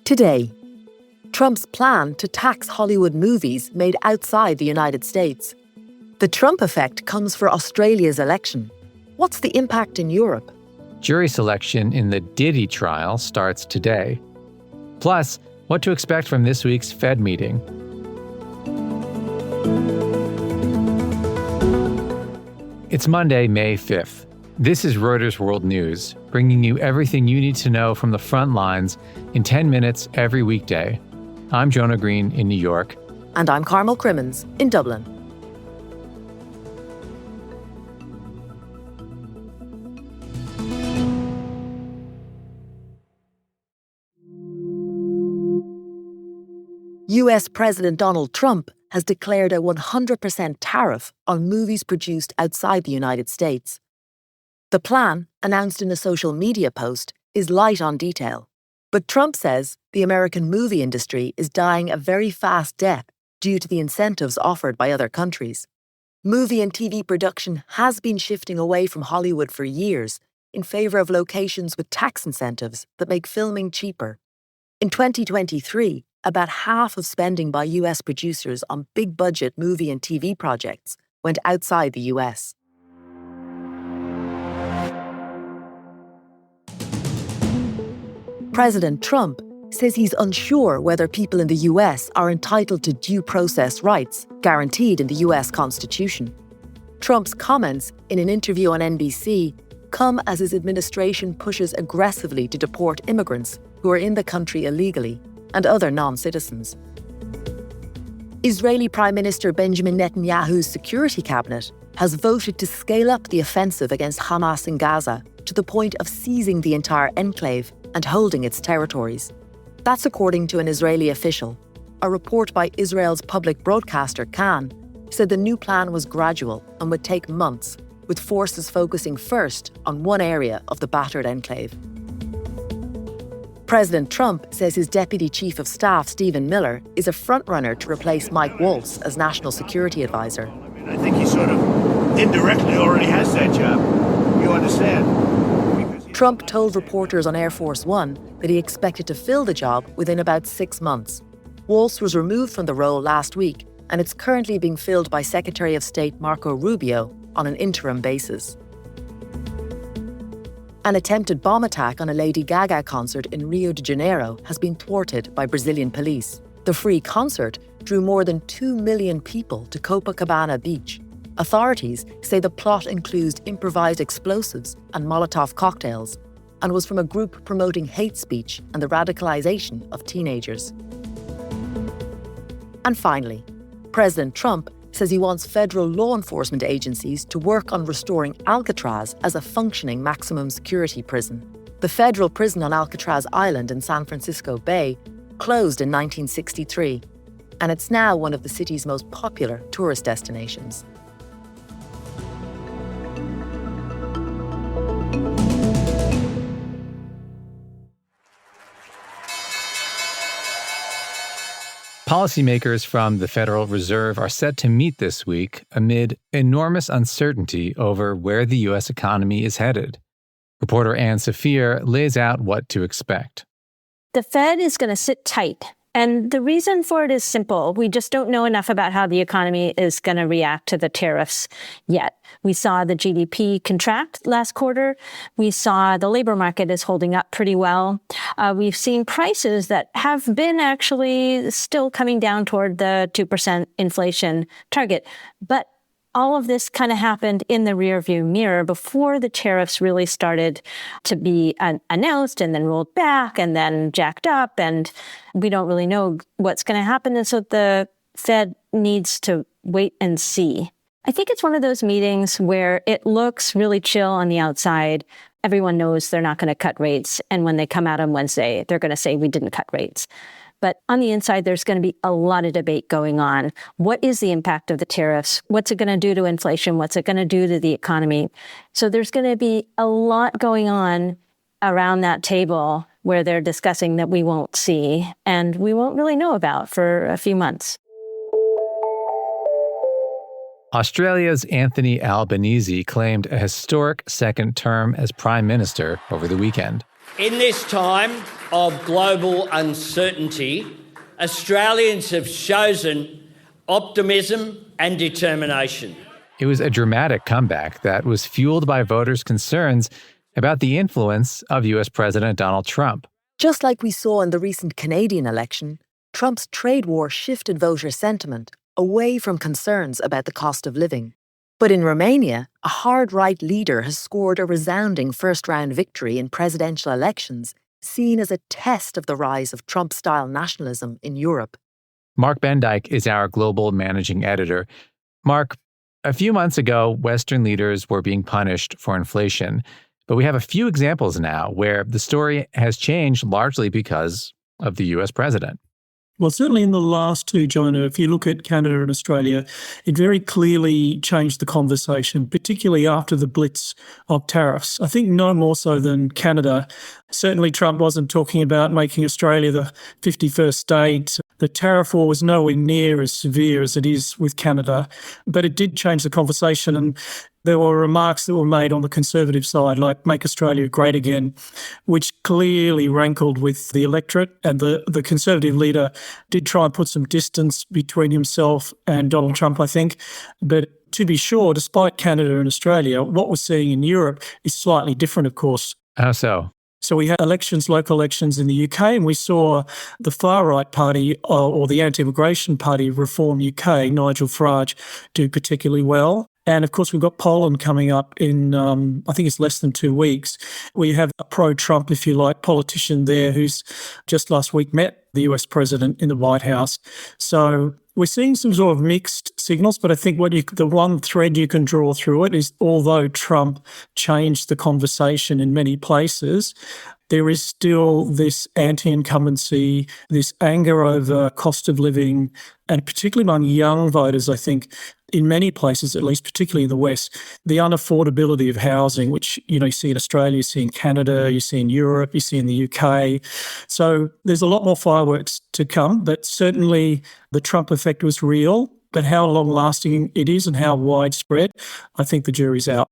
Today, Trump's plan to tax Hollywood movies made outside the United States. The Trump effect comes for Australia's election. What's the impact in Europe? Jury selection in the Diddy trial starts today. Plus, what to expect from this week's Fed meeting. It's Monday, May 5th. This is Reuters World News, bringing you everything you need to know from the front lines in 10 minutes every weekday. I'm Jonah Green in New York. And I'm Carmel Crimmins in Dublin. US President Donald Trump has declared a 100% tariff on movies produced outside the United States. The plan, announced in a social media post, is light on detail. But Trump says the American movie industry is dying a very fast death due to the incentives offered by other countries. Movie and TV production has been shifting away from Hollywood for years in favour of locations with tax incentives that make filming cheaper. In 2023, about half of spending by US producers on big-budget movie and TV projects went outside the US. President Trump says he's unsure whether people in the US are entitled to due process rights guaranteed in the US Constitution. Trump's comments in an interview on NBC come as his administration pushes aggressively to deport immigrants who are in the country illegally and other non-citizens. Israeli Prime Minister Benjamin Netanyahu's security cabinet has voted to scale up the offensive against Hamas in Gaza to the point of seizing the entire enclave and holding its territories. That's according to an Israeli official. A report by Israel's public broadcaster Econ said the new plan was gradual and would take months, with forces focusing first on one area of the battered enclave. President Trump says his Deputy Chief of Staff, Stephen Miller, is a frontrunner to replace Mike Waltz as National Security Advisor. I think he sort of indirectly already has that job. You understand? Trump told reporters on Air Force One that he expected to fill the job within about 6 months. Waltz was removed from the role last week, and it's currently being filled by Secretary of State Marco Rubio on an interim basis. An attempted bomb attack on a Lady Gaga concert in Rio de Janeiro has been thwarted by Brazilian police. The free concert drew more than 2 million people to Copacabana Beach. Authorities say the plot includes improvised explosives and Molotov cocktails and was from a group promoting hate speech and the radicalization of teenagers. And finally, President Trump says he wants federal law enforcement agencies to work on restoring Alcatraz as a functioning maximum security prison. The federal prison on Alcatraz Island in San Francisco Bay closed in 1963, and it's now one of the city's most popular tourist destinations. Policymakers from the Federal Reserve are set to meet this week amid enormous uncertainty over where the U.S. economy is headed. Reporter Ann Saphir lays out what to expect. The Fed is going to sit tight. And the reason for it is simple. We just don't know enough about how the economy is going to react to the tariffs yet. We saw the GDP contract last quarter. We saw the labor market is holding up pretty well. We've seen prices that have been actually still coming down toward the 2% inflation target. But all of this kind of happened in the rearview mirror before the tariffs really started to be announced and then rolled back and then jacked up. And we don't really know what's going to happen. And so the Fed needs to wait and see. I think it's one of those meetings where it looks really chill on the outside. Everyone knows they're not going to cut rates. And when they come out on Wednesday, they're going to say we didn't cut rates. But on the inside, there's going to be a lot of debate going on. What is the impact of the tariffs? What's it going to do to inflation? What's it going to do to the economy? So there's going to be a lot going on around that table where they're discussing that we won't see and we won't really know about for a few months. Australia's Anthony Albanese claimed a historic second term as Prime Minister over the weekend. In this time of global uncertainty, Australians have chosen optimism and determination. It was a dramatic comeback that was fueled by voters' concerns about the influence of U.S. President Donald Trump. Just like we saw in the recent Canadian election, Trump's trade war shifted voter sentiment away from concerns about the cost of living. But in Romania, a hard-right leader has scored a resounding first-round victory in presidential elections, seen as a test of the rise of Trump-style nationalism in Europe. Mark Bendyke is our global managing editor. Mark, a few months ago, Western leaders were being punished for inflation, but we have a few examples now where the story has changed largely because of the U.S. president. Well, certainly in the last two, Jonah, if you look at Canada and Australia, it very clearly changed the conversation, particularly after the blitz of tariffs. I think no more so than Canada. Certainly Trump wasn't talking about making Australia the 51st state. The tariff war was nowhere near as severe as it is with Canada, but it did change the conversation. And there were remarks that were made on the Conservative side, like "Make Australia Great Again," which clearly rankled with the electorate. And the Conservative leader did try and put some distance between himself and Donald Trump, I think. But to be sure, despite Canada and Australia, what we're seeing in Europe is slightly different, of course. How so? So we had local elections in the UK, and we saw the far-right party, or the anti-immigration party, Reform UK, Nigel Farage, do particularly well. And of course, we've got Poland coming up in, I think it's less than 2 weeks. We have a pro-Trump, if you like, politician there who's just last week met the US president in the White House. So we're seeing some sort of mixed signals, but I think the one thread you can draw through it is, although Trump changed the conversation in many places, there is still this anti-incumbency, this anger over cost of living, and particularly among young voters, I think, in many places, at least particularly in the West, the unaffordability of housing, which you see in Australia, you see in Canada, you see in Europe, you see in the UK. So there's a lot more fireworks to come, but certainly the Trump effect was real. But how long-lasting it is and how widespread, I think the jury's out.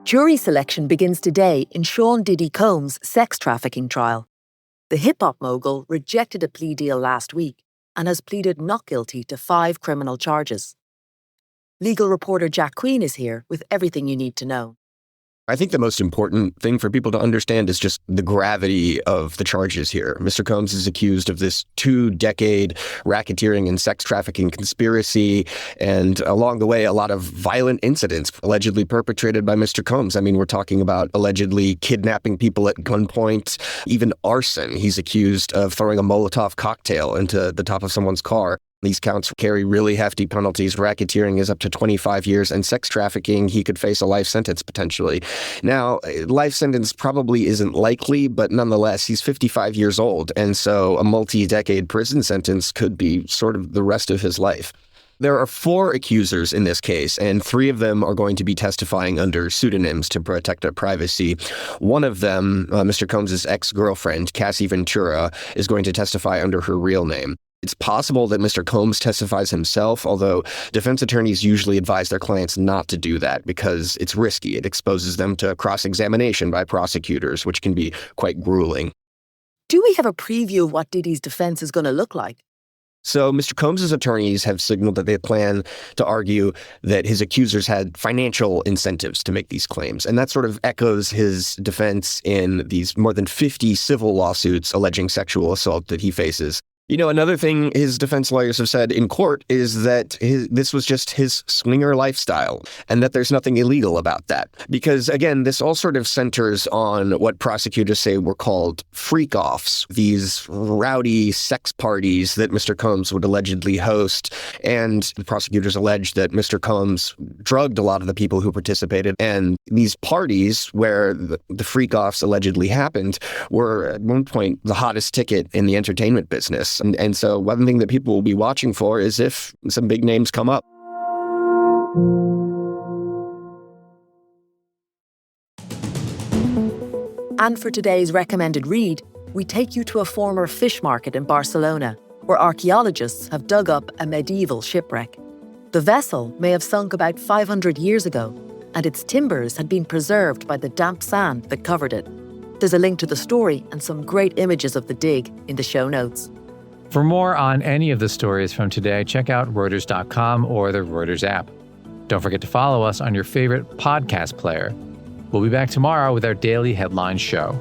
Jury selection begins today in Sean Diddy Combs' sex trafficking trial. The hip-hop mogul rejected a plea deal last week and has pleaded not guilty to 5 criminal charges. Legal reporter Jack Queen is here with everything you need to know. I think the most important thing for people to understand is just the gravity of the charges here. Mr. Combs is accused of this 2-decade racketeering and sex trafficking conspiracy, and along the way, a lot of violent incidents allegedly perpetrated by Mr. Combs. I mean, we're talking about allegedly kidnapping people at gunpoint, even arson. He's accused of throwing a Molotov cocktail into the top of someone's car. These counts carry really hefty penalties. Racketeering is up to 25 years, and sex trafficking, he could face a life sentence potentially. Now, life sentence probably isn't likely, but nonetheless, he's 55 years old, and so a multi-decade prison sentence could be sort of the rest of his life. There are 4 accusers in this case, and 3 of them are going to be testifying under pseudonyms to protect their privacy. One of them, Mr. Combs' ex-girlfriend, Cassie Ventura, is going to testify under her real name. It's possible that Mr. Combs testifies himself, although defense attorneys usually advise their clients not to do that because it's risky. It exposes them to cross-examination by prosecutors, which can be quite grueling. Do we have a preview of what Diddy's defense is going to look like? So Mr. Combs' attorneys have signaled that they plan to argue that his accusers had financial incentives to make these claims. And that sort of echoes his defense in these more than 50 civil lawsuits alleging sexual assault that he faces. You know, another thing his defense lawyers have said in court is that this was just his swinger lifestyle and that there's nothing illegal about that. Because, again, this all sort of centers on what prosecutors say were called freak-offs, these rowdy sex parties that Mr. Combs would allegedly host. And the prosecutors allege that Mr. Combs drugged a lot of the people who participated. And these parties where the freak-offs allegedly happened were, at one point, the hottest ticket in the entertainment business. And so one thing that people will be watching for is if some big names come up. And for today's recommended read, we take you to a former fish market in Barcelona, where archaeologists have dug up a medieval shipwreck. The vessel may have sunk about 500 years ago, and its timbers had been preserved by the damp sand that covered it. There's a link to the story and some great images of the dig in the show notes. For more on any of the stories from today, check out Reuters.com or the Reuters app. Don't forget to follow us on your favorite podcast player. We'll be back tomorrow with our daily headline show.